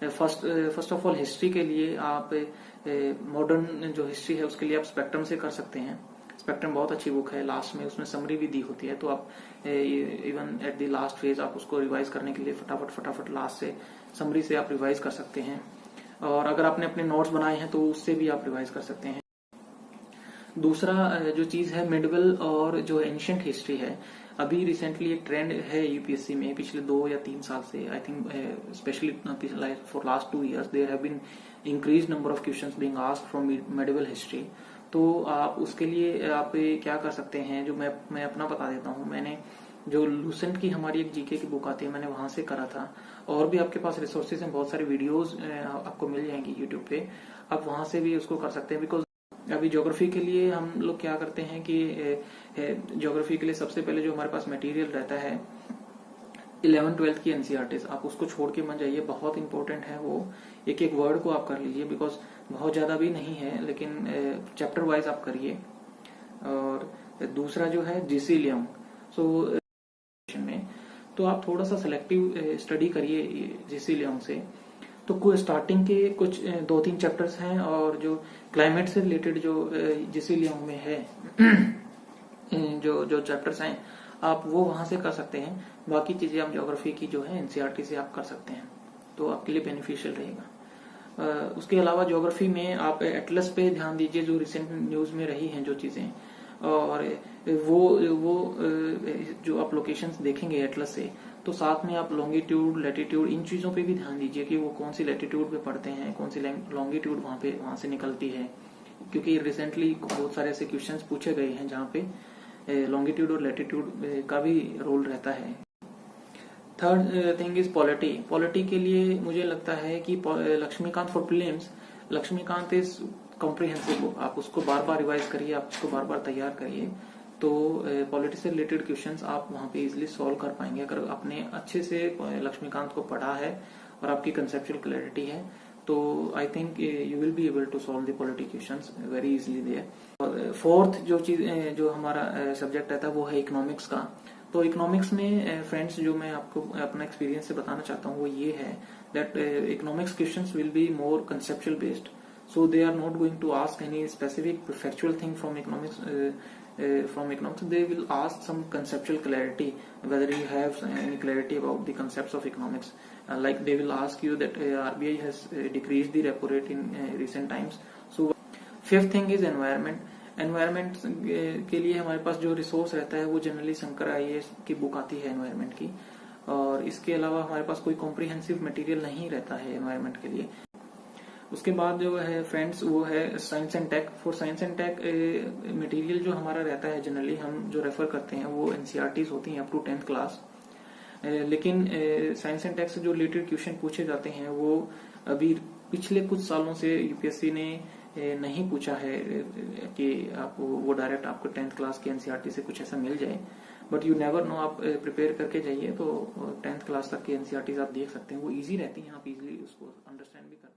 First of all history के लिए आप मॉडर्न जो हिस्ट्री है उसके लिए आप स्पेक्ट्रम से कर सकते हैं। स्पेक्ट्रम बहुत अच्छी बुक है, लास्ट में उसमें समरी भी दी होती है, तो आप even at the last phase आप उसको रिवाइज करने के लिए फटाफट लास्ट से समरी से आप रिवाइज कर सकते हैं। और अगर आपने अपने नोट्स बनाए हैं तो उससे भी आप रिवाइज कर सकते हैं। दूसरा जो चीज है मिडवल और जो एंशिएंट हिस्ट्री है, अभी रिसेंटली एक ट्रेंड है यूपीएससी में पिछले 2 या 3 साल से, I think specially for last 2 years there have been increase number of questions being asked from medieval history. तो आप उसके लिए आप क्या कर सकते हैं, जो मैं अपना बता देता हूँ। मैंने जो लूसेंट की हमारी एक जीके की बुक आती है, मैंने वहां से करा था, और भी आपके पास रिसोर्सेज हैं, बहुत सारी वीडियोस आपको मिल जाएंगी यूट्यूब पे, आप वहां से भी उसको कर सकते हैं। बिकॉज अभी ज्योग्राफी के लिए हम लोग क्या करते हैं कि ज्योग्राफी के लिए सबसे पहले जो हमारे पास मटेरियल रहता है 11th-12th की एनसीईआरटीज, आप उसको छोड़ के मत जाइए, बहुत इंपॉर्टेंट है वो। एक एक वर्ड को आप कर लीजिए, बिकॉज बहुत ज्यादा भी नहीं है, लेकिन चैप्टर वाइज आप करिए। और दूसरा जो है जीसी लियोंग, सो में तो आप थोड़ा सा सिलेक्टिव स्टडी करिए जीसी लियोंग से। तो कोई स्टार्टिंग के कुछ 2-3 चैप्टर्स हैं, और जो क्लाइमेट से रिलेटेड जो जीसी लियोंग में है जो चैप्टर्स हैं, आप वो वहां से कर सकते हैं। बाकी चीजें आप ज्योग्राफी की जो है एनसीईआरटी से आप कर सकते हैं, तो आपके लिए बेनिफिशियल रहेगा। उसके अलावा ज्योग्राफी में आप एटलस पे ध्यान दीजिए, जो रिसेंट न्यूज में रही हैं जो चीजें, और वो जो आप लोकेशंस देखेंगे एटलस से, तो साथ में आप लॉन्गिट्यूड लैटिट्यूड इन चीजों पे भी ध्यान दीजिए कि वो कौन सी लैटिट्यूड पे पड़ते हैं, कौन सी लॉन्गिट्यूड वहां से निकलती है, क्योंकि रिसेंटली बहुत सारे ऐसे क्वेश्चंस पूछे गए हैं जहाँ पे लॉन्गिट्यूड और लैटिट्यूड का भी रोल रहता है। थर्ड थिंग इज पॉलिटी के लिए मुझे लगता है कि Laxmikanth for prelims, Laxmikanth is comprehensive, आप उसको बार बार रिवाइज करिए, आप उसको बार बार तैयार करिए, तो पॉलिटिक्स से रिलेटेड क्वेश्चंस आप वहां पे इजीली सॉल्व कर पाएंगे अगर आपने अच्छे से लक्ष्मीकांत को पढ़ा है और आपकी कंसेप्चुअल क्लैरिटी है। तो I think you will be able to solve the polity questions very easily there. और फोर्थ जो चीज जो हमारा सब्जेक्ट रहता है वो है इकोनॉमिक्स का। तो इकोनॉमिक्स में फ्रेंड्स जो मैं आपको अपना एक्सपीरियंस से बताना चाहता हूँ वो ये है that economics questions will be more conceptual based, so they are not going to ask any specific factual thing from economics. They will ask some conceptual clarity, whether you have any clarity about the concepts of economics. Like they will ask you that RBI has decreased the repo rate in recent times. So fifth thing is environment. Environment के लिए हमारे पास जो resource रहता है वो generally Shankar IAS की book आती है एनवायरमेंट की, और इसके अलावा हमारे पास कोई कॉम्प्रिहेंसिव मटेरियल नहीं रहता है एनवायरमेंट के लिए। उसके बाद जो है फ्रेंड्स वो है science and tech. For science and tech material जो हमारा रहता है जनरली हम जो रेफर करते हैं वो एनसीईआरटीज होती हैं अप टू 10th क्लास, लेकिन साइंस एंड टेक से जो रिलेटेड क्वेश्चन पूछे जाते हैं वो अभी पिछले कुछ सालों से यूपीएससी ने नहीं पूछा है कि आप वो डायरेक्ट आपको 10th क्लास की एनसीईआरटी से कुछ ऐसा मिल जाए, बट यू नेवर नो, आप प्रिपेयर करके जाइए तो 10th क्लास तक की एनसीईआरटीज आप देख सकते हैं, वो इजी रहती हैं, आप इजीली उसको अंडरस्टैंड भी कर